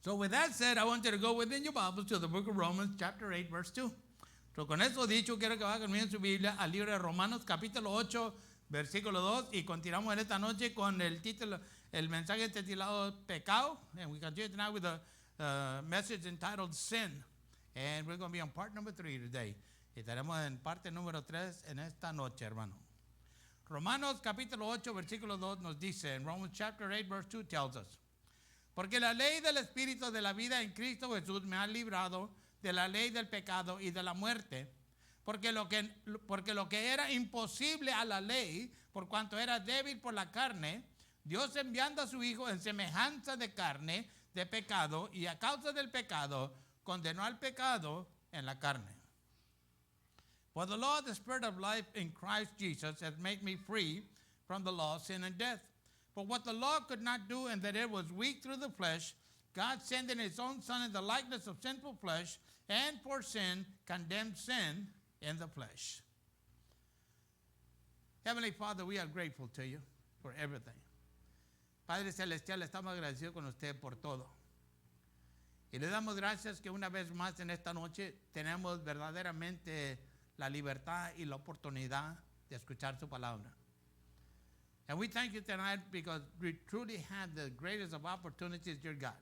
So with that said, I want you to go within your Bibles to the book of Romans, chapter 8, verse 2. So con eso dicho, quiero que vaya conmigo en su Biblia al libro de Romanos, capítulo 8, versículo 2. Y continuamos en esta noche con el título, el mensaje titulado Pecado. And we continue tonight with a message entitled Sin. And we're going to be on part number 3 today. Y estaremos en parte número 3 en esta noche, hermano. Romanos capítulo 8, versículo 2 nos dice, en Romans chapter 8, verse 2 tells us, porque la ley del Espíritu de la vida en Cristo Jesús me ha librado de la ley del pecado y de la muerte, porque lo que era imposible a la ley, por cuanto era débil por la carne, Dios enviando a su Hijo en semejanza de carne, de pecado, y a causa del pecado, condenó al pecado en la carne. For the law of the Spirit of life in Christ Jesus has made me free from the law of sin and death. For what the law could not do, and that it was weak through the flesh, God sending his own Son in the likeness of sinful flesh, and for sin, condemned sin in the flesh. Heavenly Father, we are grateful to you for everything. Padre Celestial, estamos agradecidos con usted por todo. Y le damos gracias que una vez más en esta noche tenemos verdaderamente la libertad y la oportunidad de escuchar su palabra. And we thank you tonight because we truly have the greatest of opportunities, dear God,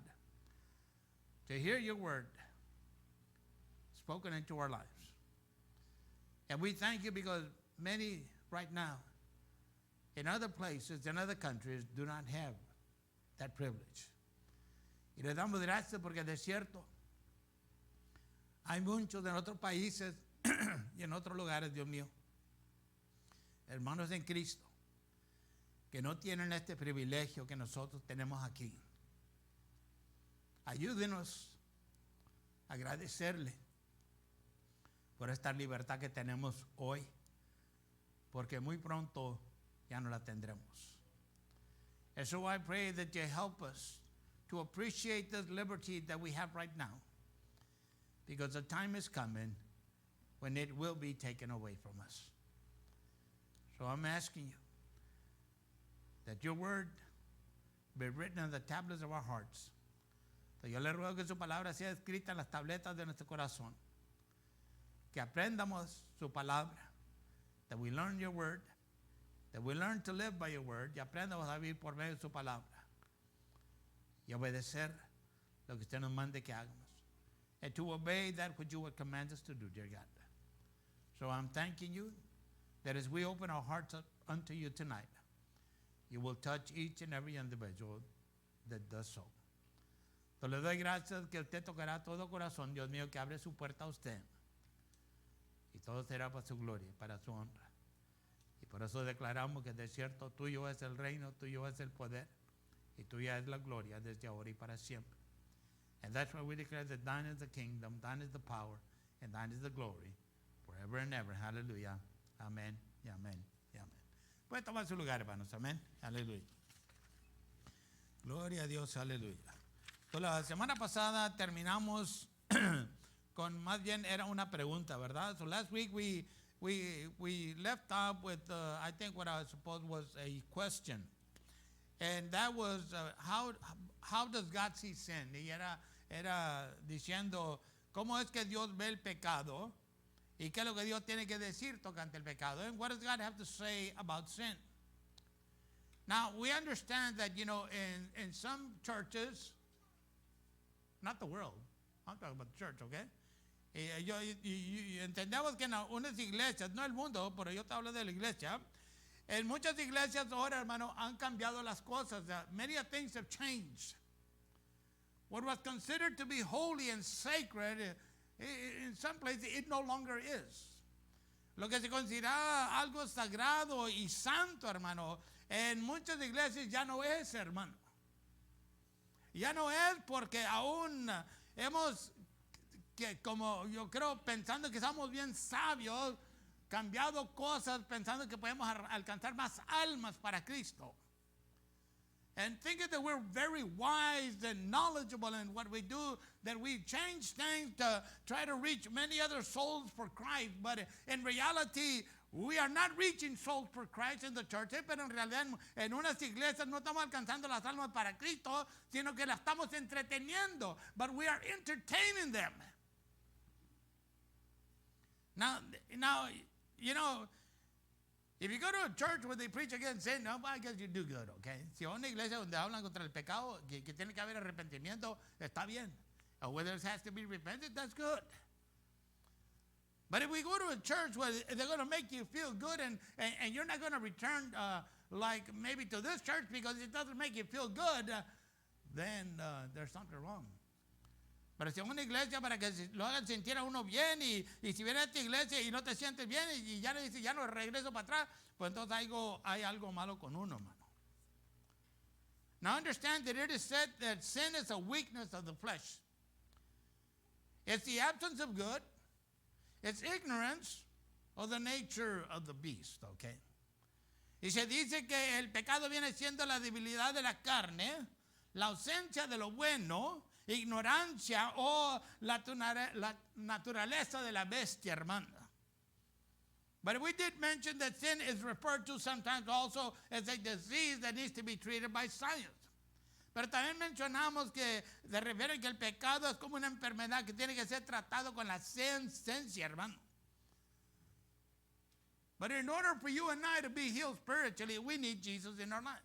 to hear your word spoken into our lives. And we thank you because many right now in other places, in other countries, do not have that privilege. Y le damos gracias porque de cierto, hay muchos en otros países y en otros lugares, Dios mío, hermanos en Cristo, que no tienen este privilegio que nosotros tenemos aquí. Ayúdenos a agradecerle por esta libertad que tenemos hoy, porque muy pronto ya no la tendremos. And so I pray that you help us to appreciate this liberty that we have right now, because the time is coming when it will be taken away from us. So I'm asking you that your word be written on the tablets of our hearts. So yo le ruego que su palabra sea escrita en las tabletas de nuestro corazón. Que aprendamos su palabra. That we learn your word. That we learn to live by your word. Y aprendamos a vivir por medio de su palabra. Y obedecer lo que usted nos mande que hagamos. And to obey that which you would command us to do, dear God. So I'm thanking you that as we open our hearts up unto you tonight, you will touch each and every individual that does so. So le doy gracias que usted tocará todo corazón, Dios mío, que abre su puerta a usted. Y todo será para su gloria, para su honra. Y por eso declaramos que de cierto tuyo es el reino, tuyo es el poder, y tuya es la gloria desde ahora y para siempre. And that's why we declare that thine is the kingdom, thine is the power, and thine is the glory, forever and ever. Hallelujah. Amén y amén y amén. Puede tomar su lugar, hermanos. Amén. Aleluya. Gloria a Dios. Aleluya. Entonces, la semana pasada terminamos con, más bien era una pregunta, ¿verdad? So last week we left off with, I think what I suppose was a question. And that was, how does God see sin? Y era diciendo, ¿cómo es que Dios ve el pecado? ¿Y qué es lo que Dios tiene que decir tocante el pecado? And what does God have to say about sin? Now, we understand that, you know, in some churches, not the world, I'm talking about the church, okay? Y entendemos que en unas iglesias, no el mundo, pero yo te hablo de la iglesia. En muchas iglesias ahora, hermano, han cambiado las cosas. Many things have changed. What was considered to be holy and sacred, in some places, it no longer is. Lo que se consideraba algo sagrado y santo, hermano, en muchas iglesias ya no es, hermano. Ya no es porque aún hemos, que como yo creo, pensando que estamos bien sabios, cambiado cosas, pensando que podemos alcanzar más almas para Cristo. And thinking that we're very wise and knowledgeable in what we do, that we change things to try to reach many other souls for Christ. But in reality, We are not reaching souls for Christ in the church, pero en realidad en unas iglesias no estamos alcanzando las almas para Cristo, sino que las estamos entreteniendo. But we are entertaining them. Now, you know, if you go to a church where they preach against sin, no, well, I guess you do good, okay? Si a una iglesia donde hablan contra el pecado, que tiene que haber arrepentimiento, está bien. Or whether it has to be repented, that's good. But if we go to a church where they're going to make you feel good and you're not going to return like maybe to this church because it doesn't make you feel good, then there's something wrong. Pero si es una iglesia para que lo hagan sentir a uno bien y si viene a esta iglesia y no te sientes bien y ya le dices, ya no regreso para atrás, pues entonces hay algo malo con uno, hermano. Now understand that it is said that sin is a weakness of the flesh. It's the absence of good. It's ignorance of the nature of the beast, okay? Y se dice que el pecado viene siendo la debilidad de la carne, la ausencia de lo bueno, ignorancia o la naturaleza de la bestia, hermana. But we did mention that sin is referred to sometimes also as a disease that needs to be treated by science. Pero también mencionamos que se refiere que el pecado es como una enfermedad que tiene que ser tratado con la ciencia, hermano. But in order for you and I to be healed spiritually, we need Jesus in our life.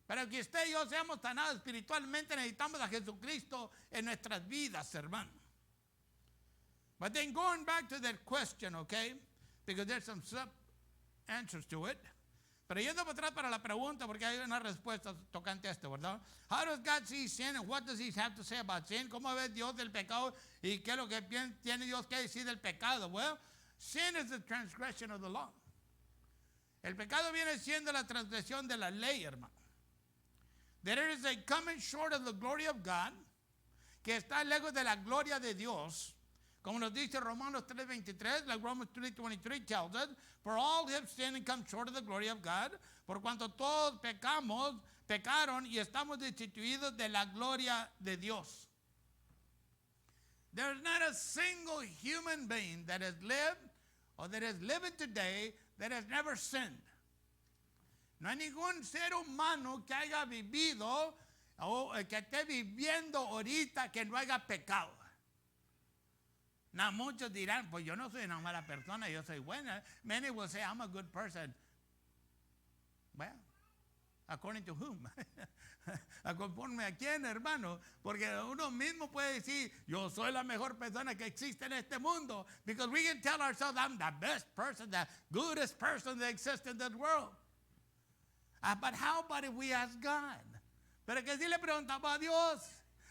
Para que usted y yo seamos sanados espiritualmente, necesitamos a Jesucristo en nuestras vidas, hermano. But then going back to that question, okay, because there's some sub-answers to it. Pero yendo para atrás para la pregunta, porque hay una respuesta tocante a esto, ¿verdad? How does God see sin and what does he have to say about sin? ¿Cómo ve Dios del pecado y qué es lo que tiene Dios que decir del pecado? Well, sin is the transgression of the law. El pecado viene siendo la transgresión de la ley, hermano. That it is a coming short of the glory of God, que está lejos de la gloria de Dios. Como nos dice Romanos 3:23, like Romans 3:23 tells us, for all have sinned and come short of the glory of God, por cuanto todos pecaron y estamos destituidos de la gloria de Dios. There is not a single human being that has lived or that is living today that has never sinned. No hay ningún ser humano que haya vivido o que esté viviendo ahorita que no haya pecado. Now, muchos dirán, pues yo no soy una mala persona, yo soy buena. Many will say, I'm a good person. Well, according to whom? Conforme a quién, hermano. Porque uno mismo puede decir, yo soy la mejor persona que existe en este mundo. Because we can tell ourselves, I'm the best person, the goodest person that exists in this world. But how about if we ask God? Pero que si le preguntamos a Dios,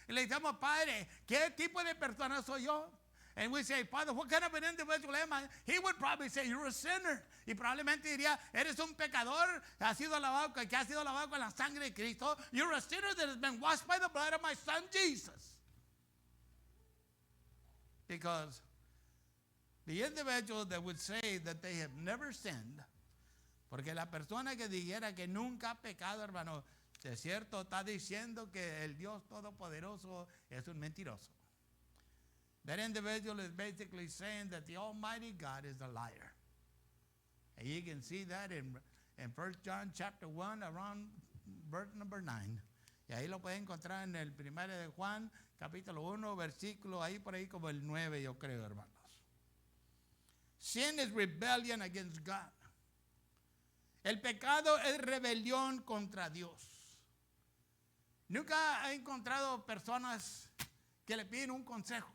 y le decimos, Padre, ¿qué tipo de persona soy yo? And we say, Father, what kind of an individual am I? He would probably say, you're a sinner. Y probablemente diría, eres un pecador que ha sido lavado con la sangre de Cristo. You're a sinner that has been washed by the blood of my son Jesus. Because the individual that would say that they have never sinned, porque la persona que dijera que nunca ha pecado, hermano, de cierto está diciendo que el Dios Todopoderoso es un mentiroso. That individual is basically saying that the Almighty God is a liar. And you can see that in 1 John chapter 1 around verse number 9. Y ahí lo pueden encontrar en el 1 de Juan capítulo 1 versículo ahí por ahí como el 9 yo creo, hermanos. Sin is rebellion against God. El pecado es rebelión contra Dios. Nunca he encontrado personas que le piden un consejo.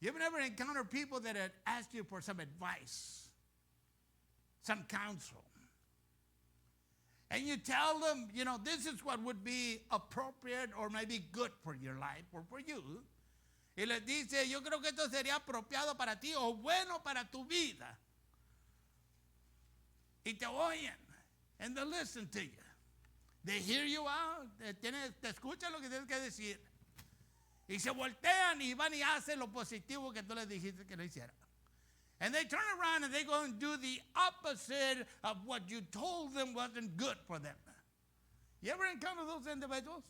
You've never encountered people that had asked you for some advice, some counsel. And you tell them, you know, this is what would be appropriate or maybe good for your life or for you. Y les dice, yo creo que esto sería apropiado para ti o bueno para tu vida. Y te oyen, and they listen to you. They hear you out, te escuchan lo que tienes que decir. Y se voltean y van y hacen lo positivo que tú les dijiste que no hicieran. And they turn around and they go and do the opposite of what you told them wasn't good for them. You ever encounter those individuals?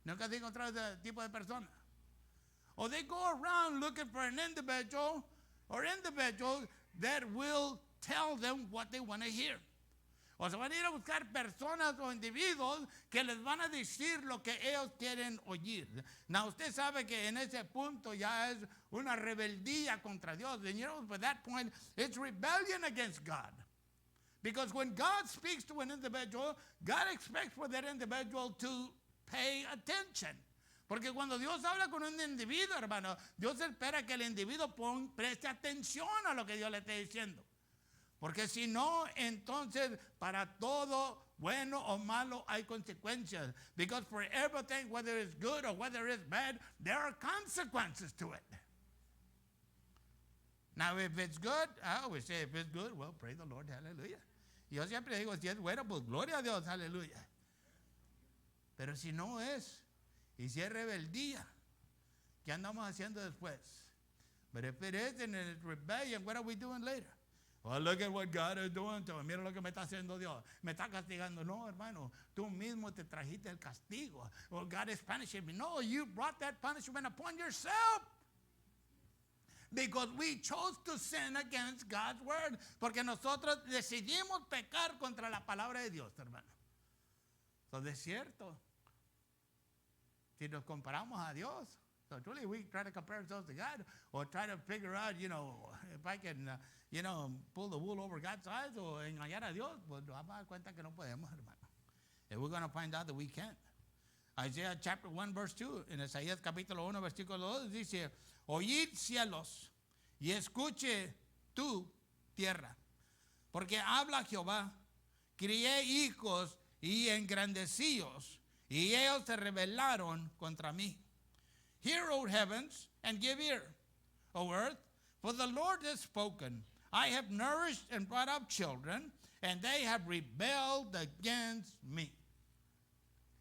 Nunca has encontrado ese tipo de persona. Or they go around looking for an individual or individuals that will tell them what they want to hear. O se van a ir a buscar personas o individuos que les van a decir lo que ellos quieren oír. Now, usted sabe que en ese punto ya es una rebeldía contra Dios. And you know, by that point, it's rebellion against God. Because when God speaks to an individual, God expects for that individual to pay attention. Porque cuando Dios habla con un individuo, hermano, Dios espera que el individuo preste atención a lo que Dios le esté diciendo. Porque si no, entonces para todo, bueno o malo, hay consecuencias. Because for everything, whether it's good or whether it's bad, there are consequences to it. Now, if it's good, I always say, if it's good, well, praise the Lord, hallelujah. Yo siempre digo, si es bueno, pues gloria a Dios, aleluya. Pero si no es, y si es rebeldía, ¿qué andamos haciendo después? But if it is and it's rebellion, what are we doing later? Well, look at what God is doing to me. Mira lo que me está haciendo Dios. Me está castigando. No, hermano, tú mismo te trajiste el castigo. Well, God is punishing me. No, you brought that punishment upon yourself. Because we chose to sin against God's word. Porque nosotros decidimos pecar contra la palabra de Dios, hermano. Entonces, es cierto. Si nos comparamos a Dios, so truly we try to compare ourselves to God or try to figure out, you know, if I can, pull the wool over God's eyes o engañar a Dios, pues nos vamos a dar cuenta que no podemos, hermano. And we're going to find out that we can't. Isaiah chapter 1, verse 2, en Isaías capítulo 1, versículo 2, dice, oíd cielos y escuche tú tierra, porque habla Jehová, crié hijos y engrandecíos, y ellos se rebelaron contra mí. Hear, O heavens, and give ear, O earth, for the Lord has spoken. I have nourished and brought up children, and they have rebelled against me.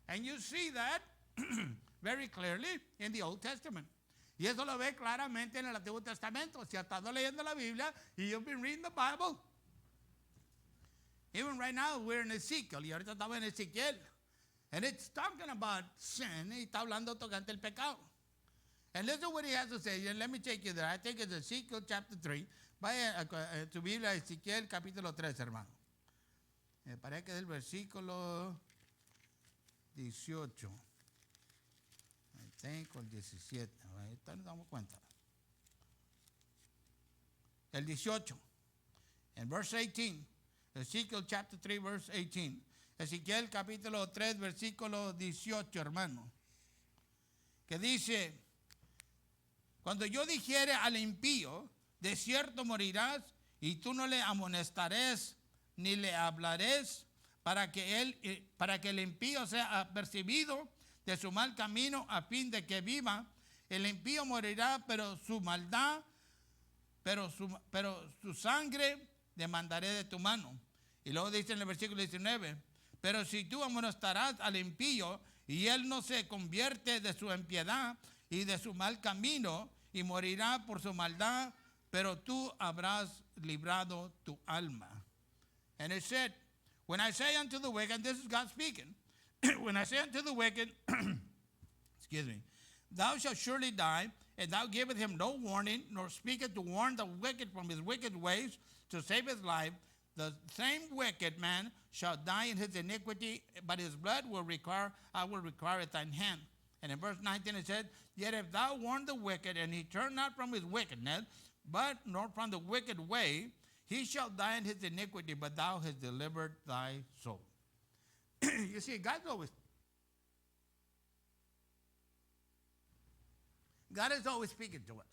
And you see that very clearly in the Old Testament. Y eso lo ve claramente en el Antiguo Testamento. Si ha estado leyendo la Biblia y you've been reading the Bible. Even right now we're in Ezekiel, y ahorita estamos en Ezequiel. And it's talking about sin, y está hablando tocante el pecado. And listen what he has to say. And let me take you there. I think it's Ezekiel chapter 3. Vaya a tu Biblia, Ezequiel capítulo 3, hermano. Me parece que es el versículo 18. I think, o el 17. Ahorita nos damos cuenta. El 18. En verse 18. Ezekiel chapter 3, verse 18. Ezequiel capítulo 3, versículo 18, hermano. Que dice, cuando yo dijere al impío, de cierto morirás, y tú no le amonestarás, ni le hablarás, para que el impío sea apercibido de su mal camino, a fin de que viva. El impío morirá, pero su maldad, pero su sangre demandaré de tu mano. Y luego dice en el versículo 19, pero si tú amonestarás al impío, y él no se convierte de su impiedad y de su mal camino, y morirá por su maldad, pero tú habrás librado tu alma. And it said, when I say unto the wicked, this is God speaking, when I say unto the wicked, excuse me, thou shalt surely die, and thou givest him no warning, nor speakest to warn the wicked from his wicked ways, to save his life, the same wicked man shall die in his iniquity, but his blood I will require at thine hand. And in verse 19 it said, yet if thou warn the wicked, and he turn not from his wickedness, but nor from the wicked way, he shall die in his iniquity, but thou hast delivered thy soul. You see, God is always speaking to us.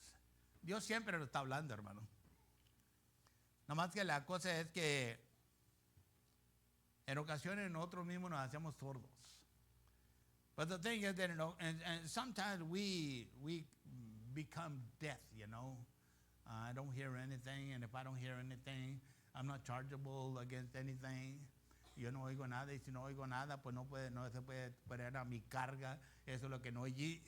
Dios siempre nos está hablando, hermano. Nomás que la cosa es que en ocasiones nosotros mismos nos hacemos sordos. But the thing is that, you know, and sometimes we become deaf, you know. I don't hear anything, and if I don't hear anything, I'm not chargeable against anything. Yo no oigo nada, y si no oigo nada, pues no se puede poner a mi carga. Eso es lo que no oí.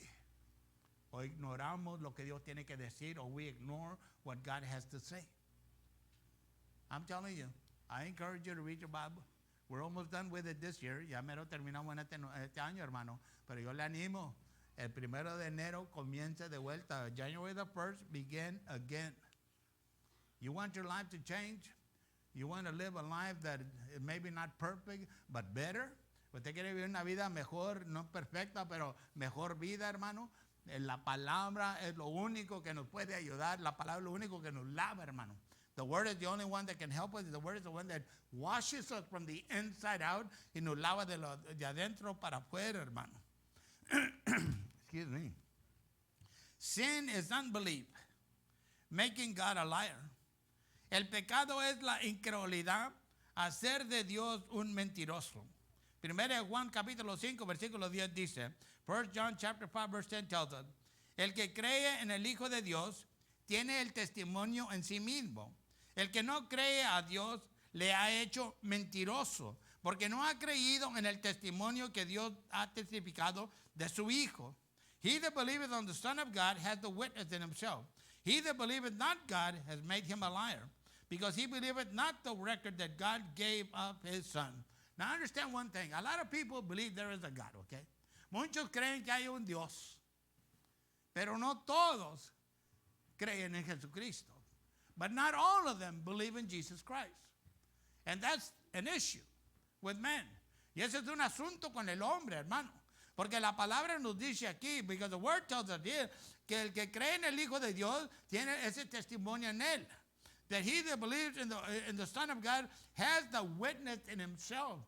O ignoramos lo que Dios tiene que decir, or we ignore what God has to say. I'm telling you, I encourage you to read your Bible. We're almost done with it this year. Ya mero terminamos en este año, hermano. Pero yo le animo. El 1 de enero comienza de vuelta. January the 1st, begin again. You want your life to change? You want to live a life that is maybe not perfect, but better? Usted quiere vivir una vida mejor, no perfecta, pero mejor vida, hermano. La palabra es lo único que nos puede ayudar. La palabra es lo único que nos lava, hermano. The word is the only one that can help us. The word is the one that washes us from the inside out y nos lava de adentro para afuera, hermano. Excuse me. Sin is unbelief, making God a liar. El pecado es la incredulidad, hacer de Dios un mentiroso. Primera de Juan capítulo 5, versículo 10 dice, 1 John chapter 5 verse 10 tells us, el que cree en el Hijo de Dios tiene el testimonio en sí mismo. El que no cree a Dios le ha hecho mentiroso, porque no ha creído en el testimonio que Dios ha testificado de su Hijo. He that believeth on the Son of God has the witness in himself. He that believeth not God has made him a liar, because he believeth not the record that God gave of his Son. Now understand one thing. A lot of people believe there is a God, okay? Muchos creen que hay un Dios, pero no todos creen en Jesucristo. But not all of them believe in Jesus Christ. And that's an issue with men. Y ese es un asunto con el hombre, hermano. Porque la palabra nos dice aquí, because the word tells us here, que el que cree en el Hijo de Dios tiene ese testimonio en él. That he that believes in the Son of God has the witness in himself.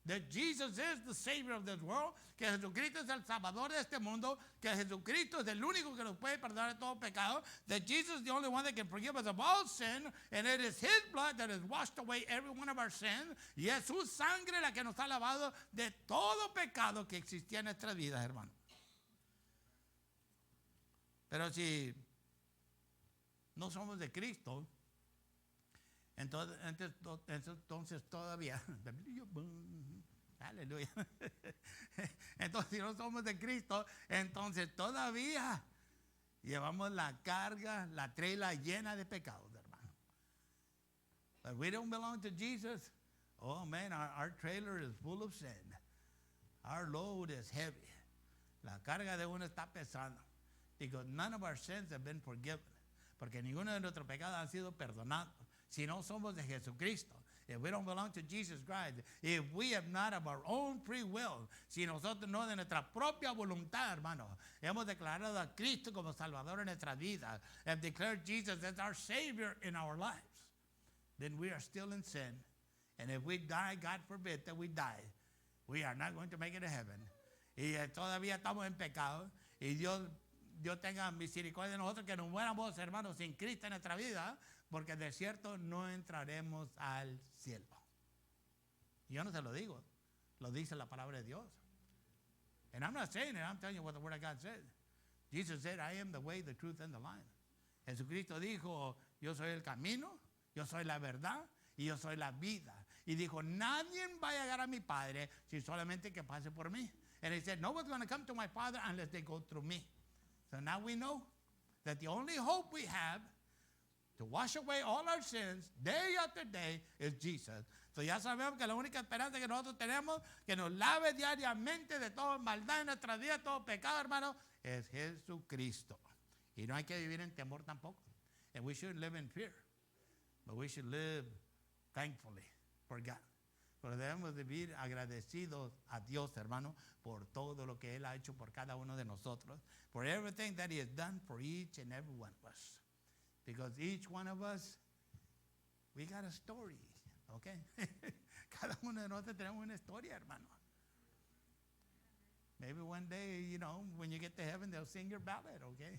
That Jesus is the Savior of this world, que Jesucristo es el Salvador de este mundo, que Jesucristo es el único que nos puede perdonar de todo pecado, that Jesus is the only one that can forgive us of all sin, and it is His blood that has washed away every one of our sins, y es su sangre la que nos ha lavado de todo pecado que existía en nuestras vidas, hermano. Pero si no somos de Cristo, entonces todavía, aleluya. Entonces, si no somos de Cristo, entonces todavía llevamos la carga, la trela llena de pecados, hermano. But we don't belong to Jesus. Oh man, our trailer is full of sin. Our load is heavy. La carga de uno está pesando. Because none of our sins have been forgiven. Porque ninguno de nuestros pecados han sido perdonados. Si no somos de Jesucristo, if we don't belong to Jesus Christ, if we have not of our own free will, si nosotros no de nuestra propia voluntad, hermano, hemos declarado a Cristo como Salvador en nuestra vida, have declared Jesus as our Savior in our lives, then we are still in sin. And if we die, God forbid that we die, we are not going to make it to heaven. Y todavía estamos en pecado, y Dios tenga misericordia de nosotros, que nos muéramos, hermanos, sin Cristo en nuestra vida, porque de cierto no entraremos al cielo. Yo no se lo digo, lo dice la palabra de Dios. And I'm not saying it, I'm telling you what the Word of God said. Jesus said, I am the way, the truth, and the life. Jesucristo dijo, yo soy el camino, yo soy la verdad, y yo soy la vida. Y dijo, nadie va a llegar a mi Padre si solamente que pase por mí. And he said, no one's going to come to my Father unless they go through me. So now we know that the only hope we have to wash away all our sins day after day is Jesus. So ya sabemos que la única esperanza que nosotros tenemos, que nos lave diariamente de toda maldad en nuestra vida, todo pecado, hermano, es Jesucristo. Y no hay que vivir en temor tampoco. And we shouldn't live in fear, but we should live thankfully for God. Pero debemos vivir agradecidos a Dios, hermano, por todo lo que Él ha hecho por cada uno de nosotros, for everything that He has done for each and every one of us. Because each one of us, we got a story, okay? Cada uno de nosotros tenemos una historia, hermano. Maybe one day, you know, when you get to heaven, they'll sing your ballad, okay?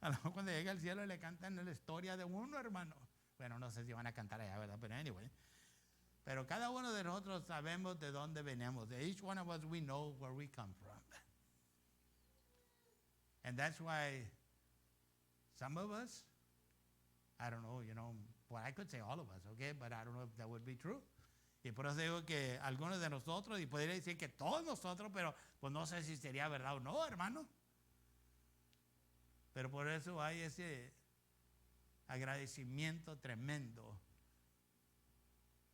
A lo mejor cuando llegue al cielo le cantan la historia de uno, hermano. Bueno, no sé si van a cantar allá, ¿verdad? Pero anyway. Pero cada uno de nosotros sabemos de dónde venimos. Each one of us, we know where we come from. And that's why some of us, I don't know, you know, well, I could say all of us, okay, but I don't know if that would be true. Y por eso digo que algunos de nosotros, y podría decir que todos nosotros, pero pues no sé si sería verdad o no, hermano. Pero por eso hay ese agradecimiento tremendo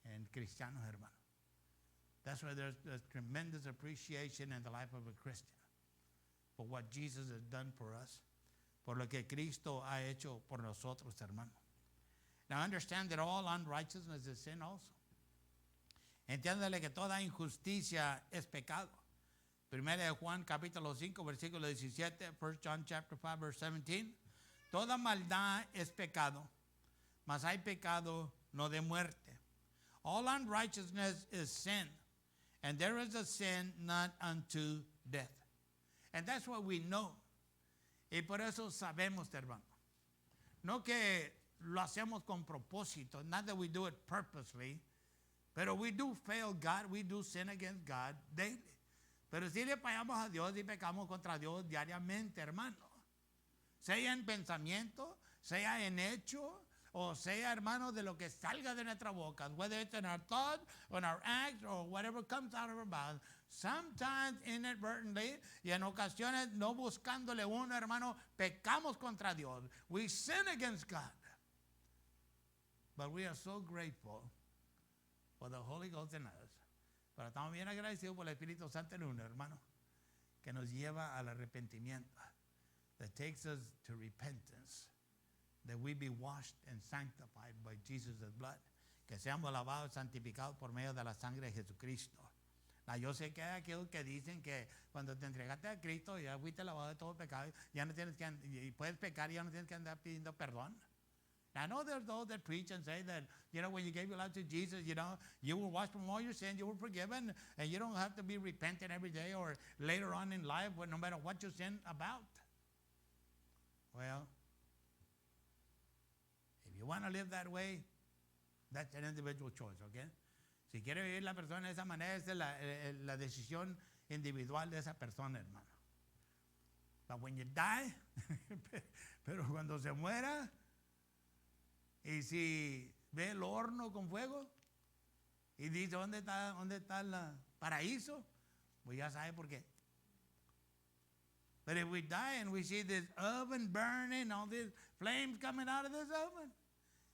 en cristianos, hermano. That's why there's tremendous appreciation in the life of a Christian for what Jesus has done for us, por lo que Cristo ha hecho por nosotros, hermano. Now understand that all unrighteousness is sin also. Entiéndale que toda injusticia es pecado. Primera de Juan capítulo 5 versículo 17, 1 John chapter 5 verse 17. Toda maldad es pecado, mas hay pecado no de muerte. All unrighteousness is sin, and there is a sin not unto death. And that's what we know. Y por eso sabemos, hermano. No que lo hacemos con propósito, not that we do it purposely, pero we do fail God, we do sin against God daily. Pero si le fallamos a Dios y pecamos contra Dios diariamente, hermano. Sea en pensamiento, sea en hecho, o sea, hermano, de lo que salga de nuestra boca, whether it's in our thought, on our acts, or whatever comes out of our mouth, sometimes inadvertently, y en ocasiones no buscándole uno, hermano, pecamos contra Dios. We sin against God. But we are so grateful for the Holy Ghost in us. Pero estamos bien agradecidos por el Espíritu Santo en uno, hermano, que nos lleva al arrepentimiento. That takes us to repentance. That we be washed and sanctified by Jesus' blood. Que seamos lavados y santificados por medio de la sangre de Jesucristo. Yo sé que hay aquellos que dicen que cuando te entregaste a Cristo ya fuiste lavado de todo pecado, ya no tienes que y puedes pecar y ya no tienes que andar pidiendo perdón. I know there's those that preach and say that, when you gave your life to Jesus, you were washed from all your sins, you were forgiven, and you don't have to be repentant every day or later on in life, no matter what you sin about. Well, if you want to live that way, that's an individual choice, okay? Si quiere vivir la persona de esa manera, esa es la decisión individual de esa persona, hermano. But when you die, pero cuando se muera, y si ve el horno con fuego, y dice, ¿dónde está el paraíso? Pues ya sabe por qué. But if we die and we see this oven burning, all these flames coming out of this oven,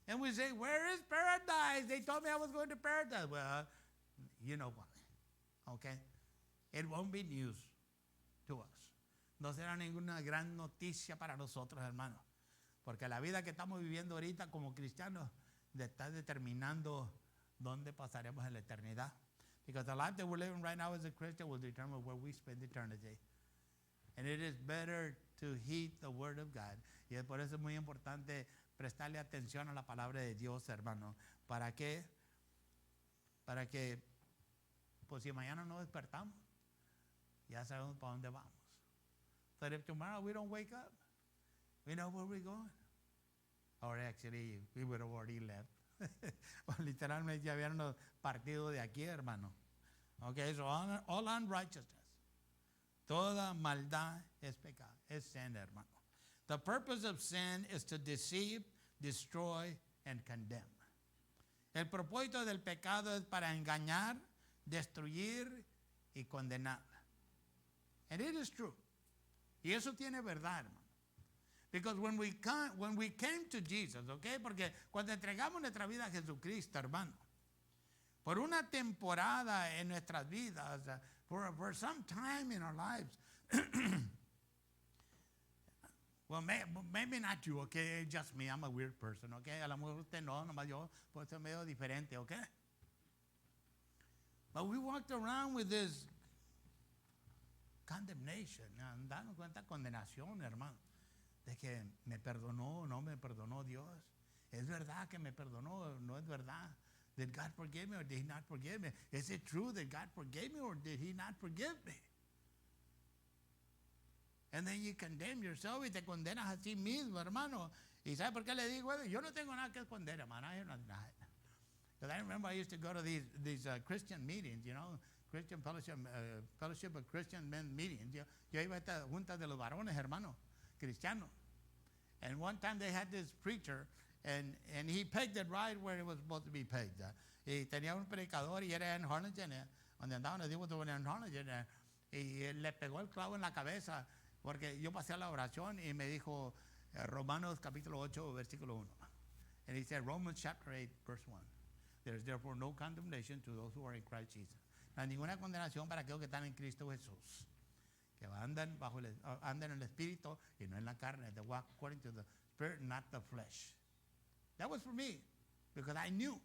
and we say, where is paradise? They told me I was going to paradise. Well, you know what, okay? It won't be news to us. No será ninguna gran noticia para nosotros, hermanos. Porque la vida que estamos viviendo ahorita como cristianos está determinando dónde pasaremos en la eternidad. Because the life that we're living right now as a Christian will determine where we spend eternity. And it is better to heed the word of God. Y por eso es muy importante prestarle atención a la palabra de Dios, hermano. ¿Para qué? Para que, pues si mañana no despertamos, ya sabemos para dónde vamos. So if tomorrow we don't wake up, we know where we're going. Or actually, we would have already left. O literalmente ya habíamos partido de aquí, hermano. Okay, so all unrighteousness. Toda maldad es pecado, es sin, hermano. The purpose of sin is to deceive, destroy, and condemn. El propósito del pecado es para engañar, destruir y condenar. And it is true. Y eso tiene verdad, hermano. Because when we came to Jesus, okay, porque cuando entregamos nuestra vida a Jesucristo, hermano, por una temporada en nuestras vidas, for some time in our lives, well, maybe not you, okay, just me, I'm a weird person, okay, a lo mejor usted no, nomás yo, puedo ser medio diferente, okay. But we walked around with this condemnation, dando cuenta condenación, hermano, de que me perdonó, no me perdonó Dios. Es verdad que me perdonó, no es verdad. Did God forgive me or did he not forgive me? Is it true that God forgave me or did he not forgive me? And then you condemn yourself y te condenas a ti mismo, hermano. ¿Y sabe por qué le digo? Yo no tengo nada que esconder, hermano. Because I remember I used to go to these Christian meetings, Christian fellowship of Christian men meetings. Yo iba a estas juntas de los varones, hermano, cristianos. And one time they had this preacher, and he pegged it right where it was supposed to be pegged. Y tenía un predicador y era en Harlingen, donde andaban, digo, en Harlingen, y le pegó el clavo en la cabeza, porque yo pasé a la oración y me dijo Romanos capítulo 8, versículo 1. And he said, Romans chapter 8, verse 1. There is therefore no condemnation to those who are in Christ Jesus. No hay ninguna condenación para aquellos que están en Cristo Jesús, que andan en el Espíritu y no en la carne. They walk according to the Spirit, not the flesh. That was for me, because I knew.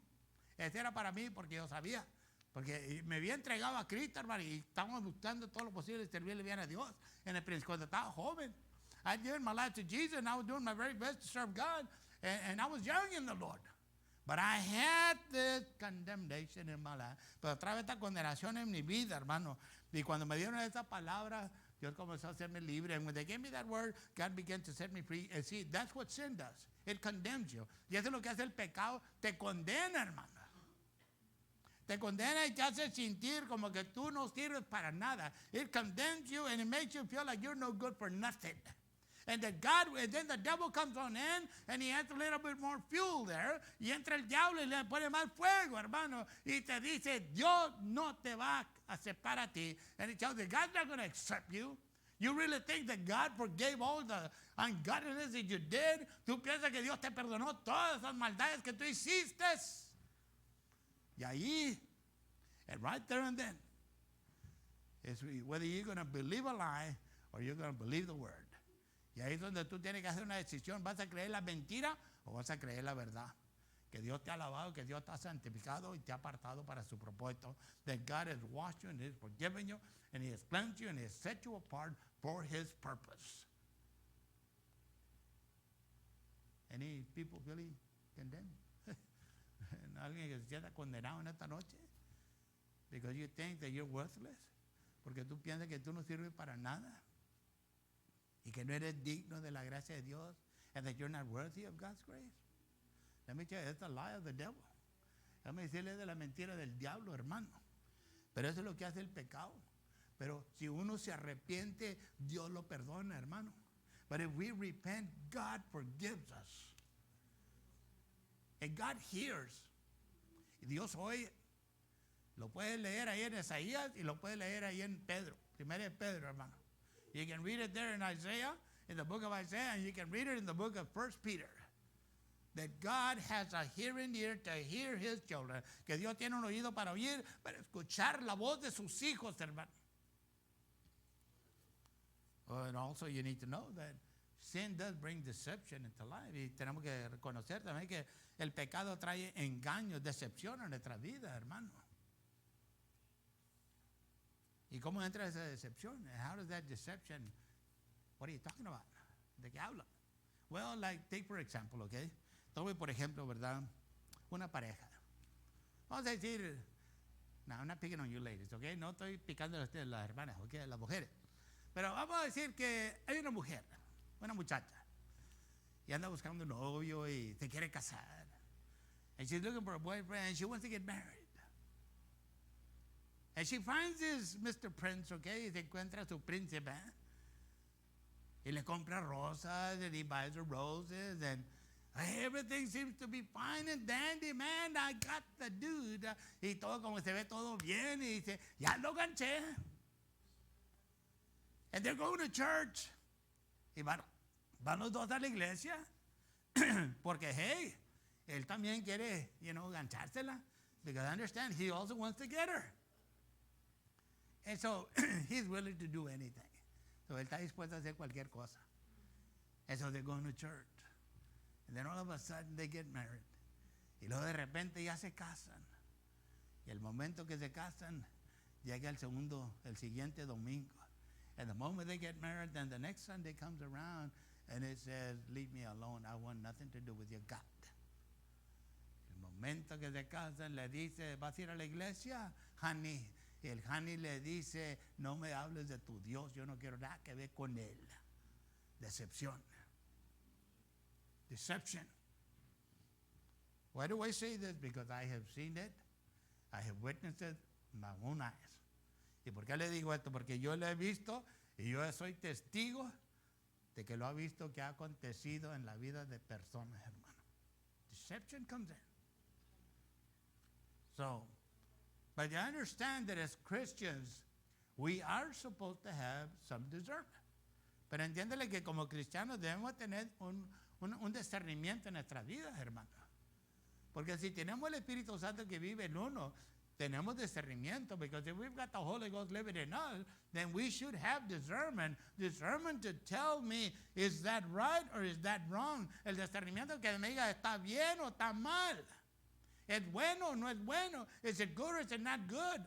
Ese era para mí porque yo sabía. Porque me había entregado a Cristo, hermano, y estábamos buscando todo lo posible de servirle bien a Dios. Cuando estaba joven, I gave my life to Jesus, and I was doing my very best to serve God, and I was young in the Lord. But I had this condemnation in my life. Pero otra vez esta condenación en mi vida, hermano. Y cuando me dieron esa palabra, Dios comenzó a hacerme libre. And when they gave me that word, God began to set me free. And see, that's what sin does. It condemns you. Y eso es lo que hace el pecado. Te condena, hermano. Te condena y te hace sentir como que tú no sirves para nada. It condemns you and it makes you feel like you're no good for nothing. And then the devil comes on in and he adds a little bit more fuel there. Y entra el diablo y le pone más fuego, hermano. Y te dice, Dios no te va a aceptar a ti. And he tells you, God's not going to accept you. You really think that God forgave all the ungodliness that you did? Tú piensas que Dios te perdonó todas esas maldades que tú hiciste. Y ahí, and right there and then, is whether you're going to believe a lie or you're going to believe the word. Y ahí es donde tú tienes que hacer una decisión. ¿Vas a creer la mentira o vas a creer la verdad? Que Dios te ha lavado, que Dios te ha santificado y te ha apartado para su propósito. That God has washed you and He has forgiven you and He has cleansed you and He has set you apart for His purpose. Any people really condemned? Alguien que se sienta condenado en esta noche because you think that you're worthless, porque tú piensas que tú no sirves para nada y que no eres digno de la gracia de Dios, and that you're not worthy of God's grace. Let me tell you, it's a lie of the devil. Déjame decirle de la mentira del diablo, hermano. Pero eso es lo que hace el pecado. Pero si uno se arrepiente, Dios lo perdona, hermano. But if we repent, God forgives us. And God hears. Y Dios oye. Lo puedes leer ahí en Isaías y lo puedes leer ahí en Pedro. Primero de Pedro, hermano. You can read it there in Isaiah, in the book of Isaiah, and you can read it in the book of 1 Peter. That God has a hearing ear to hear His children. Que Dios tiene un oído para oír, para escuchar la voz de sus hijos, hermano. And also you need to know that sin does bring deception into life. Y tenemos que reconocer también que el pecado trae engaños, decepción a nuestra vida, hermano. ¿Y cómo entra esa decepción? How does that deception, what are you talking about? ¿De qué habla? Well, like, take for example, okay? Tome por ejemplo, ¿verdad? Una pareja. Vamos a decir, no, I'm not picking on you ladies, okay? No estoy picando a ustedes, las hermanas, okay? Las mujeres. Pero vamos a decir que hay una mujer, una muchacha, y anda buscando un novio y se quiere casar. And she's looking for a boyfriend and she wants to get married. And she finds this Mr. Prince, okay? Y se encuentra a su príncipe. Y le compra rosas and he buys her roses and everything seems to be fine and dandy, man. I got the dude. Y todo como se ve todo bien y dice, ya lo ganché. And they're going to church. Y van los dos a la iglesia. Porque, hey, él también quiere, ganchársela. Because I understand, he also wants to get her. And so, he's willing to do anything. So, él está dispuesto a hacer cualquier cosa. And so, they're going to church. And then all of a sudden, they get married. Y luego de repente ya se casan. Y el momento que se casan, llega el siguiente domingo. And the moment they get married, then the next Sunday comes around and it says, leave me alone. I want nothing to do with your God. El momento que se casan, le dice, ¿vas a ir a la iglesia, honey? Y el honey le dice, no me hables de tu Dios, yo no quiero nada que ver con él. Decepción. Deception. Why do I say this? Because I have seen it. I have witnessed it with my own eyes. ¿Y por qué le digo esto? Porque yo lo he visto y yo soy testigo de que lo ha visto que ha acontecido en la vida de personas, hermano. Deception comes in. So, but you understand that as Christians, we are supposed to have some discernment. Pero entiéndele que como cristianos debemos tener un discernimiento en nuestras vidas, hermano. Porque si tenemos el Espíritu Santo que vive en uno, tenemos discernimiento, because if we've got the Holy Ghost living in us, then we should have discernment to tell me, is that right or is that wrong? El discernimiento que me diga, ¿está bien o está mal? ¿Es bueno o no es bueno? Is it good or is it not good?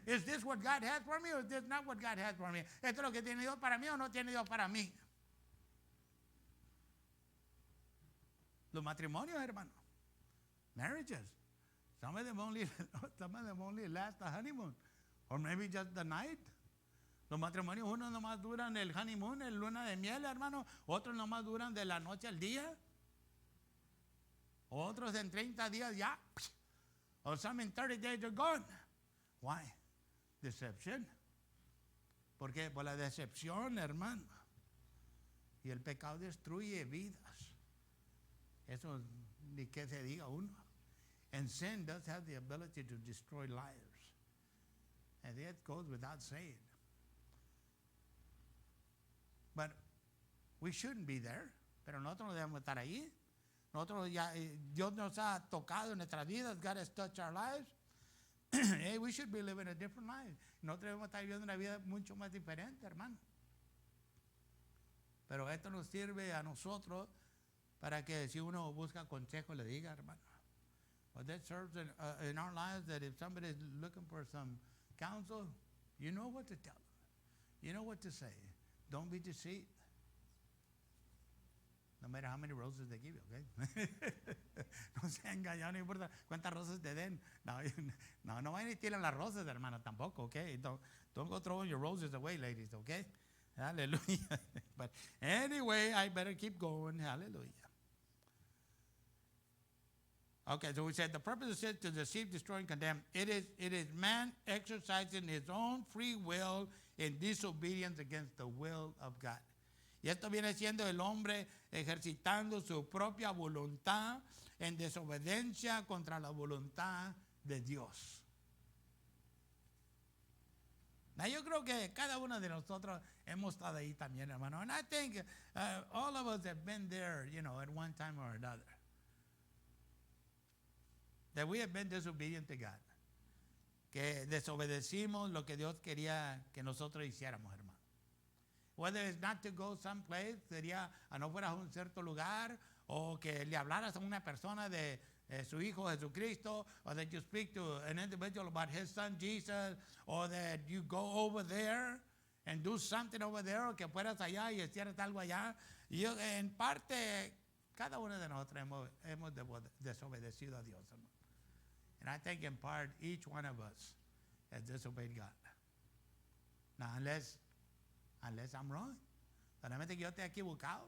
Is this what God has for me or is this not what God has for me? ¿Esto es lo que tiene Dios para mí o no tiene Dios para mí? Los matrimonios, hermano. Marriages. Some of them only last the honeymoon. Or maybe just the night. Los matrimonios, unos nomás duran el honeymoon, el luna de miel, hermano. Otros nomás duran de la noche al día. Otros en 30 días ya. Or some in 30 days are gone. Why? Deception. ¿Por qué? Por la decepción, hermano. Y el pecado destruye vidas. Eso ni que se diga uno. And sin does have the ability to destroy lives. And it goes without saying. But we shouldn't be there. Pero nosotros no debemos estar ahí. Nosotros ya, Dios nos ha tocado en nuestras vidas. God has touched our lives. Hey, we should be living a different life. Nosotros debemos estar viviendo una vida mucho más diferente, hermano. Pero esto nos sirve a nosotros para que si uno busca consejo le diga, hermano. But that serves in our lives that if somebody is looking for some counsel, you know what to tell them. You know what to say. Don't be deceived. No matter how many roses they give you, okay? No se engañan, no importa cuántas rosas te den. No vayan y tiran las rosas, hermano, tampoco, okay? Don't go throwing your roses away, ladies, okay? Hallelujah. But anyway, I better keep going. Hallelujah. Okay, so we said the purpose is to deceive, destroy, and condemn. It is man exercising his own free will in disobedience against the will of God. Y esto viene siendo el hombre ejercitando su propia voluntad en desobediencia contra la voluntad de Dios. Now, yo creo que cada uno de nosotros hemos estado ahí también, hermano. And I think all of us have been there, at one time or another. That we have been disobedient to God. Que desobedecimos lo que Dios quería que nosotros hiciéramos, hermano. Whether it's not to go someplace, sería a no fueras a un cierto lugar, o que le hablaras a una persona de su hijo Jesucristo, or that you speak to an individual about his son Jesus, or that you go over there and do something over there, o que fueras allá y hicieras algo allá. Y en parte, cada uno de nosotros hemos desobedecido a Dios, hermano. And I think in part, each one of us has disobeyed God. Now, unless I'm wrong. Solamente que yo esté equivocado.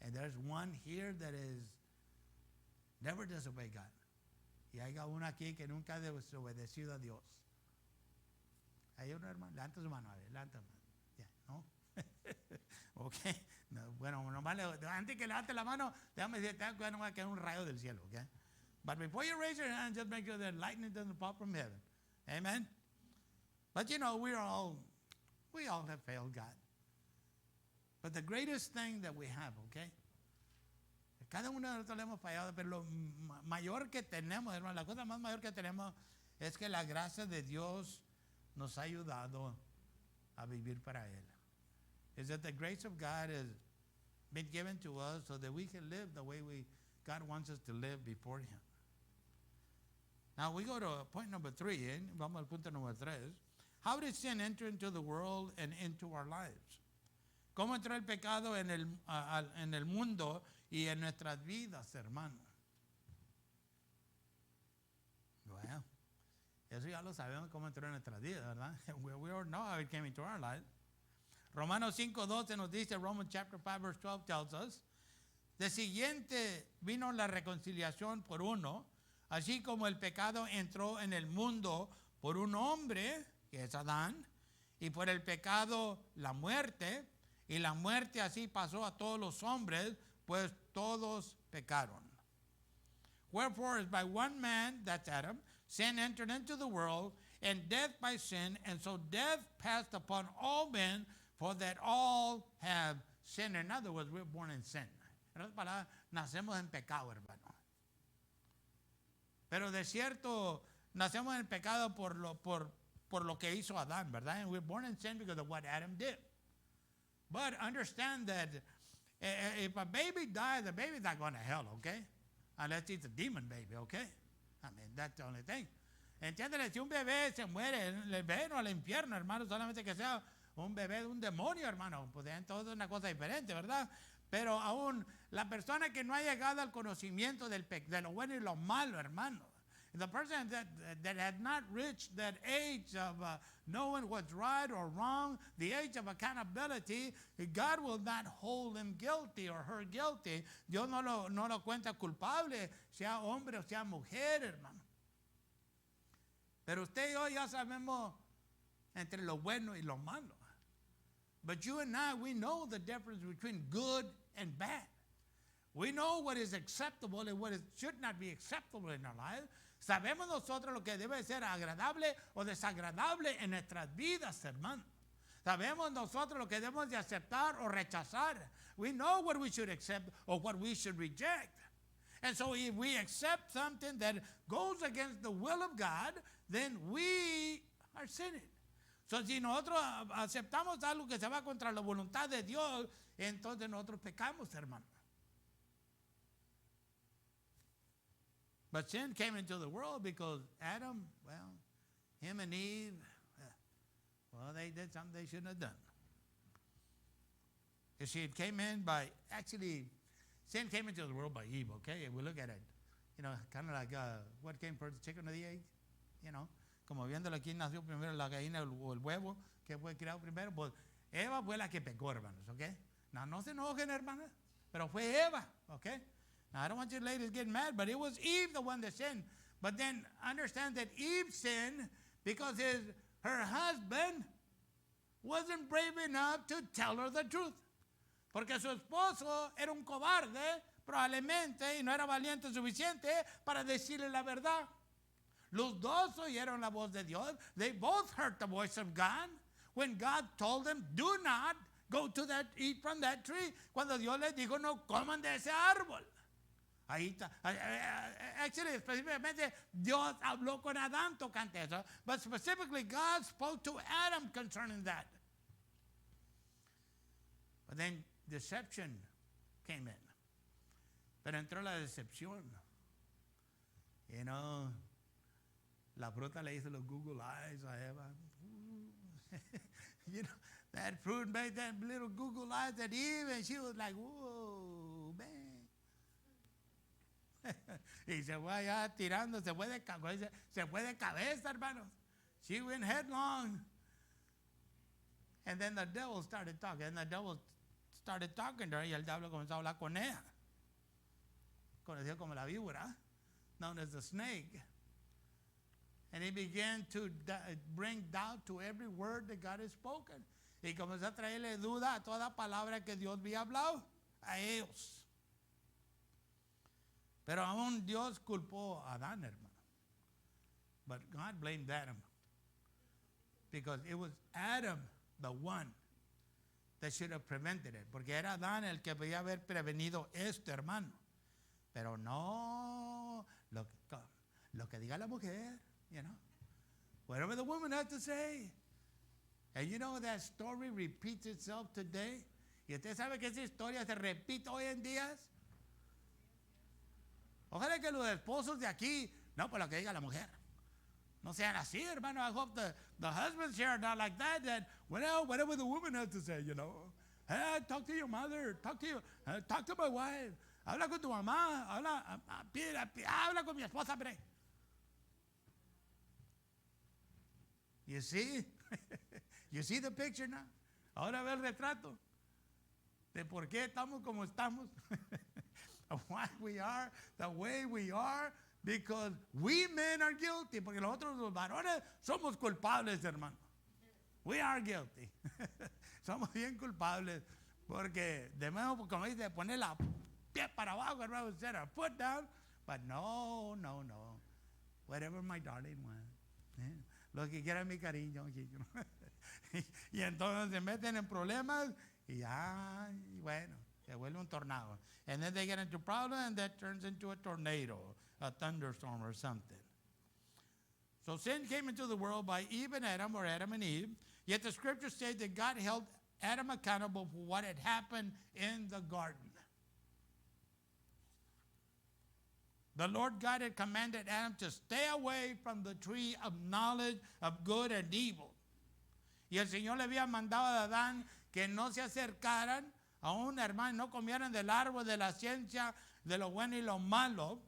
And there's one here that is never disobeyed God. Y hay uno aquí que nunca ha desobedecido a Dios. Hay uno, hermano. Levanta su mano, a ver, levanta. Yeah, ¿no? Okay. No, bueno, nomás antes que levante la mano, déjame decir, no va a caer un rayo del cielo, okay? But before you raise your hand, just make sure that lightning doesn't fall from heaven. Amen? But we all have failed God. But the greatest thing that we have, okay? Cada uno de nosotros le hemos fallado, pero lo mayor que tenemos, hermano, la cosa más mayor que tenemos es que la gracia de Dios nos ha ayudado a vivir para Él. Is that the grace of God has been given to us so that we can live the way God wants us to live before Him. Now we go to point number 3, vamos al punto número 3. How did sin enter into the world and into our lives? ¿Cómo entró el pecado en el mundo y en nuestras vidas, hermano? Bueno, eso ya lo sabemos cómo entró en nuestras vidas, ¿verdad? We all know how it came into our lives. Romanos 5:12 nos dice, Romans chapter 5 verse 12 tells us, de siguiente vino la reconciliación por uno, así como el pecado entró en el mundo por un hombre, que es Adán, y por el pecado la muerte, y la muerte así pasó a todos los hombres, pues todos pecaron. Wherefore, as by one man, that's Adam, sin entered into the world, and death by sin, and so death passed upon all men, for that all have sinned. In other words, we're born in sin. En otras palabras, nacemos en pecado, hermano. Pero de cierto, nacemos en el pecado por lo que hizo Adán, ¿verdad? And we're born in sin because of what Adam did. But understand that if a baby dies, the baby's not going to hell, okay? Unless it's a demon baby, okay? I mean, that's the only thing. Entiéndele, si un bebé se muere, el bebé no al infierno, hermano, solamente que sea un bebé de un demonio, hermano. Pues entonces es una cosa diferente, ¿verdad? Pero aún la persona que no ha llegado al conocimiento de lo bueno y lo malo, hermano. The person that had not reached that age of knowing what's right or wrong, the age of accountability, God will not hold him guilty or her guilty. Dios no lo cuenta culpable, sea hombre o sea mujer, hermano. Pero usted y yo ya sabemos entre lo bueno y lo malo. But you and I, we know the difference between good and bad. We know what is acceptable and what should not be acceptable in our lives. Sabemos nosotros lo que debe ser agradable o desagradable en nuestras vidas, hermano. Sabemos nosotros lo que debemos de aceptar o rechazar. We know what we should accept or what we should reject. And so if we accept something that goes against the will of God, then we are sinning. So si nosotros aceptamos algo que se va contra la voluntad de Dios, entonces nosotros pecamos, hermano. But sin came into the world because Adam, well, him and Eve, well, they did something they shouldn't have done. You see, it came in by, actually, sin came into the world by Eve, okay? If we look at it, you know, kind of like what came first, the chicken or the egg? You know, como viéndolo aquí nació primero la gallina o el huevo, que fue creado primero, pues Eva fue la que pecó, hermanos, okay? No se enojen, hermanas, pero fue Eva, okay? Now, I don't want you ladies getting mad, but it was Eve the one that sinned. But then understand that Eve sinned because her husband wasn't brave enough to tell her the truth. Porque su esposo era un cobarde, probablemente, y no era valiente suficiente para decirle la verdad. Los dos oyeron la voz de Dios. They both heard the voice of God. When God told them, do not go to eat from that tree. Cuando Dios les dijo, no coman de ese árbol. Ahí está. Actually, específicamente, Dios habló con Adán tocante eso. But specifically, God spoke to Adam concerning that. But then deception came in. Pero entró la decepción. You know, la fruta le hizo los Google eyes a Eva. You know, that fruit made that little Google eyes at Eve, and she was like, whoa, man. Y se fue allá tirando, se fue de cabeza, hermanos. She went headlong. And then the devil started talking. And the devil started talking to her. Y el diablo comenzó a hablar con ella. Conocido como la víbora, known as the snake. And he began to bring doubt to every word that God has spoken. Y comenzó a traerle duda a toda palabra que Dios había hablado a ellos. Pero aún Dios culpó a Adán, hermano. But God blamed Adam. Because it was Adam, the one, that should have prevented it. Porque era Adán el que podía haber prevenido esto, hermano. Pero no lo que diga la mujer, you know. Whatever the woman has to say. And you know that story repeats itself today. Y usted sabe que esa historia se repite hoy en día. Ojalá que los esposos de aquí, no, por lo que diga la mujer. No sean así, hermano. I hope the husbands here are not like that, well, whatever the woman has to say, you know. Hey, talk to your mother, talk to my wife. Habla con tu mamá, habla con mi esposa, bre. You see? You see the picture now? Ahora ve el retrato de por qué estamos como estamos. Why we are the way we are, because we men are guilty. Porque nosotros los varones somos culpables, hermano. We are guilty. Somos bien culpables. Porque debemos, como dice, poner la pie para abajo, hermano, set our foot down. But no. Whatever my darling wants. Lo que quiera mi cariño. Y entonces se meten en problemas y bueno, se vuelve un tornado. And then they get into problems and that turns into a tornado, a thunderstorm or something. So sin came into the world by Eve and Adam, or Adam and Eve. Yet the scriptures say that God held Adam accountable for what had happened in the garden. The Lord God had commanded Adam to stay away from the tree of knowledge of good and evil. Y el Señor le había mandado a Adán que no se acercaran a un hermano, no comieran del árbol de la ciencia de lo bueno y lo malo.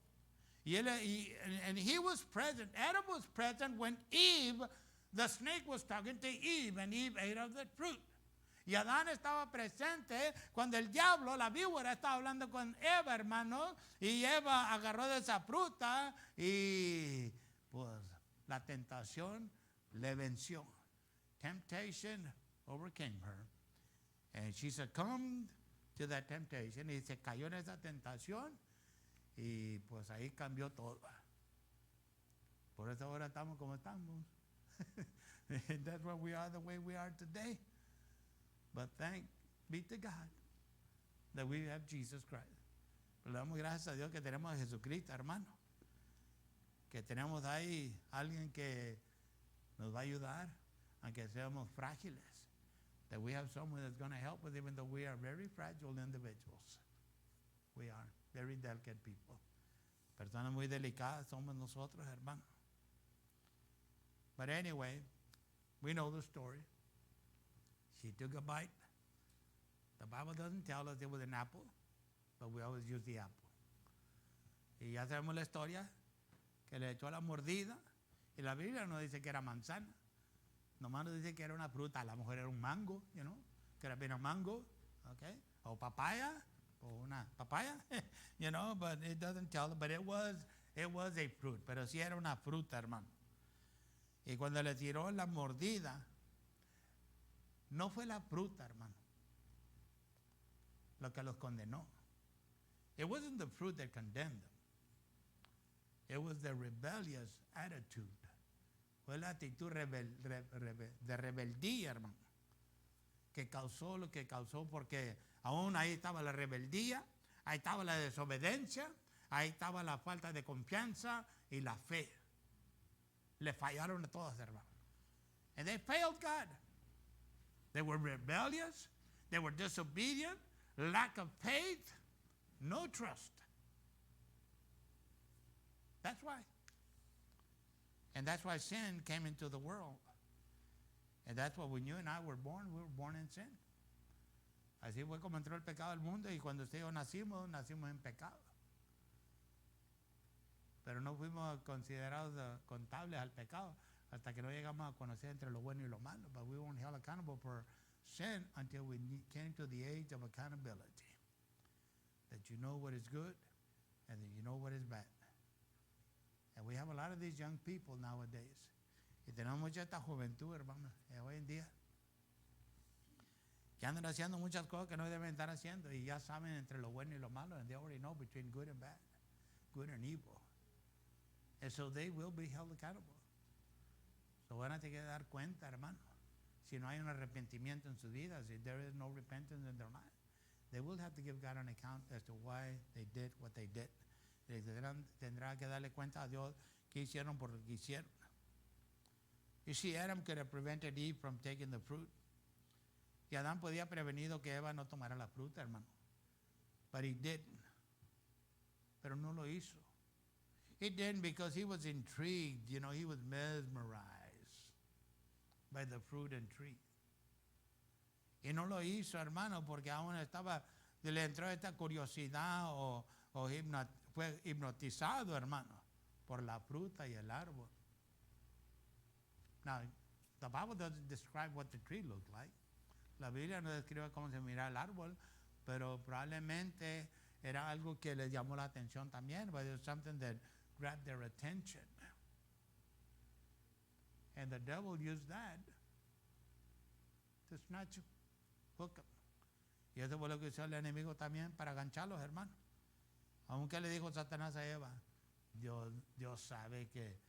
And he was present. Adam was present when Eve, the snake, was talking to Eve, and Eve ate of that fruit. Y Adán estaba presente cuando el diablo, la víbora, estaba hablando con Eva, hermano, y Eva agarró de esa fruta y pues la tentación le venció. Temptation overcame her. And she succumbed to that temptation. Y se cayó en esa tentación y pues ahí cambió todo. Por eso ahora estamos como estamos. And that's why we are the way we are today. But thank be to God that we have Jesus Christ. Pero le damos gracias a Dios que tenemos a Jesucristo, hermano. Que tenemos ahí alguien que nos va a ayudar, aunque seamos frágiles. That we have someone that's going to help us, even though we are very fragile individuals. We are very delicate people. Personas muy delicadas somos nosotros, hermano. But anyway, we know the story. She took a bite. The Bible doesn't tell us it was an apple, but we always use the apple. Y ya sabemos la historia, que le echó la mordida, y la Biblia no dice que era manzana, nomás nos dice que era una fruta, a lo mejor era un mango, you know, could have been a mango, okay, o papaya, o una papaya, you know, but it doesn't tell, but it was a fruit, pero sí era una fruta, hermano. Y cuando le tiró la mordida, no fue la fruta, hermano, lo que los condenó. It wasn't the fruit that condemned them. It was the rebellious attitude. Fue la actitud de rebeldía, hermano, que causó lo que causó, porque aún ahí estaba la rebeldía, ahí estaba la desobediencia, ahí estaba la falta de confianza y la fe. Le fallaron a todas, hermano. And they failed God. They were rebellious, they were disobedient, lack of faith, no trust. That's why. And that's why sin came into the world. And that's why when you and I were born in sin. Así fue como entró el pecado al mundo, y cuando usted y yo nacimos en pecado. Pero no fuimos considerados contables al pecado hasta que no llegamos a conocer entre lo bueno y lo malo. But we weren't held accountable for sin until we came to the age of accountability. That you know what is good and that you know what is bad. And we have a lot of these young people nowadays. Y tenemos mucha esta juventud, hermano, hoy en día, que andan haciendo muchas cosas que no deben estar haciendo, y ya saben entre lo bueno y lo malo, and they already know between good and bad, good and evil. And so they will be held accountable. So van a tener que dar cuenta, hermano, si no hay un arrepentimiento en sus vidas, if there is no repentance in their life, they will have to give God an account as to why they did what they did. Tendrá que darle cuenta a Dios qué hicieron por lo que hicieron. You see, Adam could have prevented Eve from taking the fruit. Y Adán podía prevenido que Eva no tomara la fruta, hermano. But he didn't. Pero no lo hizo. He didn't because he was intrigued, you know, he was mesmerized by the fruit and tree. Y no lo hizo, hermano, porque aún le entró esta curiosidad o fue hipnotizado, hermano, por la fruta y el árbol. Now, the Bible doesn't describe what the tree looked like. La Biblia no describe cómo se mira el árbol, pero probablemente era algo que les llamó la atención también, but it was something that grabbed their attention. And the devil used that to snatch, hook them. Y eso fue lo que usó el enemigo también para agancharlos, hermano. Aunque le dijo Satanás a Eva, Dios sabe que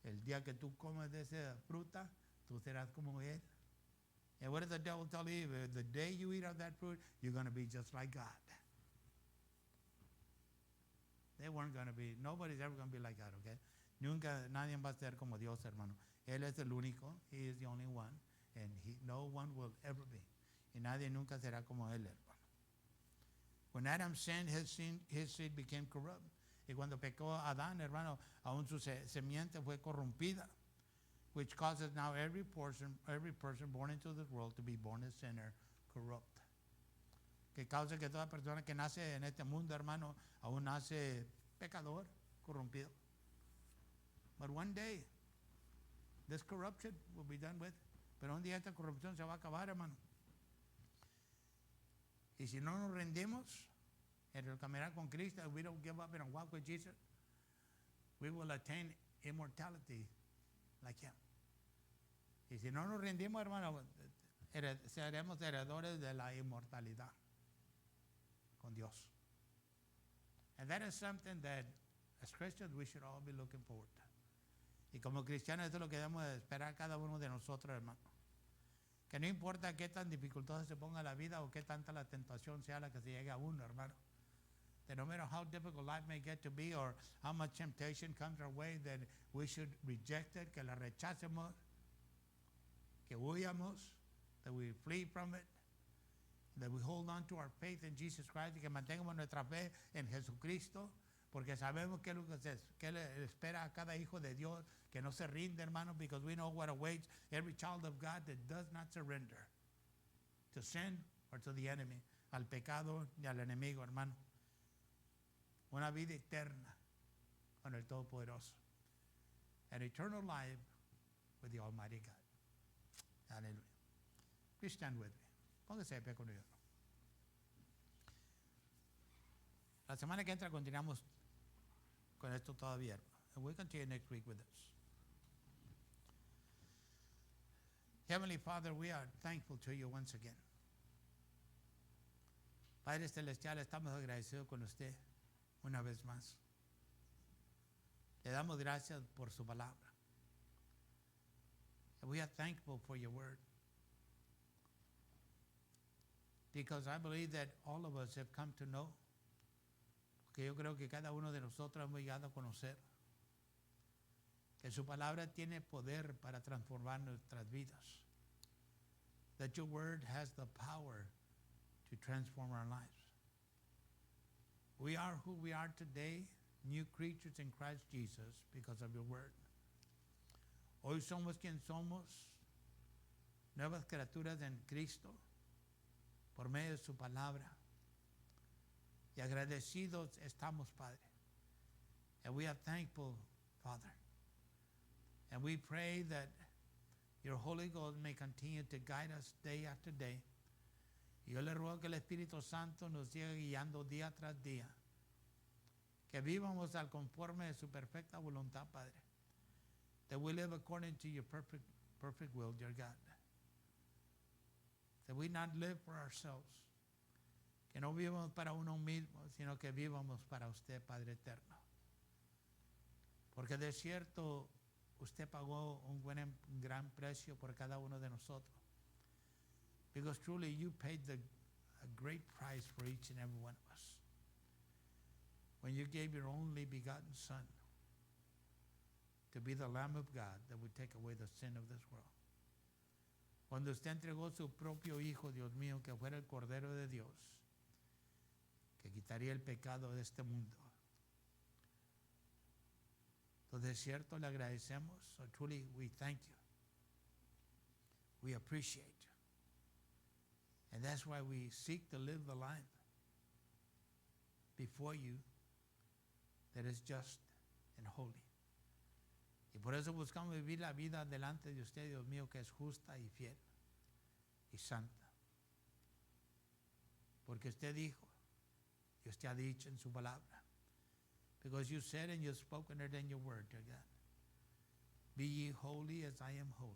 el día que tú comes de esa fruta, tú serás como él. And what did the devil tell Eve? The day you eat of that fruit, you're going to be just like God. They weren't going to be, nobody's ever going to be like God, okay? Nunca nadie va a ser como Dios, hermano. Él es el único. He is the only one. And no one will ever be. Y nadie nunca será como Él, hermano. When Adam sinned, his seed became corrupt. Y cuando pecó Adán, hermano, aún su semiente fue corrompida. Which causes now every person born into this world to be born a sinner, corrupt. Que causa que toda persona que nace en este mundo, hermano, aún nace pecador, corrompido. But one day, this corruption will be done with. Pero un día esta corrupción se va a acabar, hermano. Y si no nos rendimos en el caminar con Cristo, if we don't give up and walk with Jesus, we will attain immortality like Him. Y si no nos rendimos, hermano, seremos heredores de la inmortalidad con Dios. And that is something that, as Christians, we should all be looking forward to. Y como cristianos, eso es lo que debemos de esperar cada uno de nosotros, hermano. Que no importa qué tan dificultosa se ponga la vida o qué tanta la tentación sea la que se llegue a uno, hermano. That no matter how difficult life may get to be or how much temptation comes our way, that we should reject it, que la rechacemos, que huyamos, that we flee from it, that we hold on to our faith in Jesus Christ y que mantengamos nuestra fe en Jesucristo, porque sabemos que es lo que le espera a cada hijo de Dios, que no se rinde, hermano, because we know what awaits every child of God that does not surrender to sin or to the enemy, al pecado y al enemigo, hermano. Una vida eterna con el Todopoderoso. An eternal life with the Almighty God. Hallelujah. Please stand with me. Póngase de pie conmigo. La semana que entra continuamos con esto todavía. And we'll continue next week with this. Heavenly Father, we are thankful to you once again. Padre Celestial, estamos agradecidos con usted una vez más. Le damos gracias por su palabra. And we are thankful for your word. Because I believe that all of us have come to know, que yo creo que cada uno de nosotros hemos llegado a conocer, que su palabra tiene poder para transformar nuestras vidas. That your word has the power to transform our lives. We are who we are today, new creatures in Christ Jesus, because of your word. Hoy somos quien somos, nuevas criaturas en Cristo, por medio de su palabra. Y agradecidos estamos, Padre. And we are thankful, Father. And we pray that your Holy Ghost may continue to guide us day after day. Y yo le ruego que el Espíritu Santo nos siga guiando día tras día. Que vivamos al conforme de su perfecta voluntad, Padre. That we live according to your perfect will, dear God. That we not live for ourselves. Que no vivamos para uno mismo, sino que vivamos para usted, Padre eterno. Porque de cierto, usted pagó un gran precio por cada uno de nosotros. Because truly you paid a great price for each and every one of us. When you gave your only begotten Son to be the Lamb of God that would take away the sin of this world. Cuando usted entregó su propio Hijo, Dios mío, que fuera el Cordero de Dios, que quitaría el pecado de este mundo. Entonces, cierto, le agradecemos. So truly, we thank you. We appreciate you. And that's why we seek to live the life before you that is just and holy. Y por eso buscamos vivir la vida delante de usted, Dios mío, que es justa y fiel y santa. Porque usted dijo, y usted ha dicho en su palabra, because you said and you've spoken it in your word, dear God. Be ye holy as I am holy.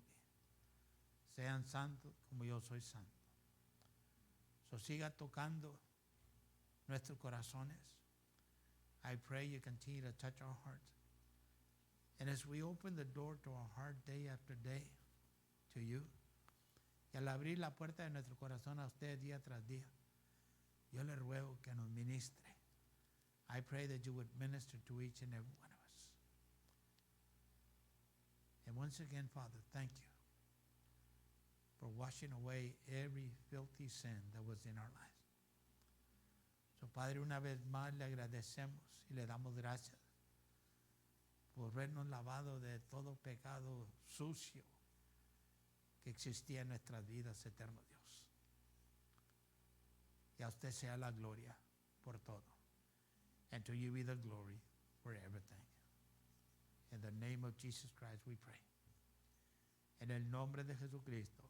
Sean santos como yo soy santo. So siga tocando nuestros corazones. I pray you continue to touch our hearts. And as we open the door to our heart day after day to you, y al abrir la puerta de nuestro corazón a usted día tras día, yo le ruego que nos ministre. I pray that you would minister to each and every one of us. And once again, Father, thank you for washing away every filthy sin that was in our lives. So, Padre, una vez más le agradecemos y le damos gracias por vernos lavado de todo pecado sucio que existía en nuestras vidas, eterno Dios. Y a usted sea la gloria por todo. And to you be the glory for everything. In the name of Jesus Christ we pray. En el nombre de Jesucristo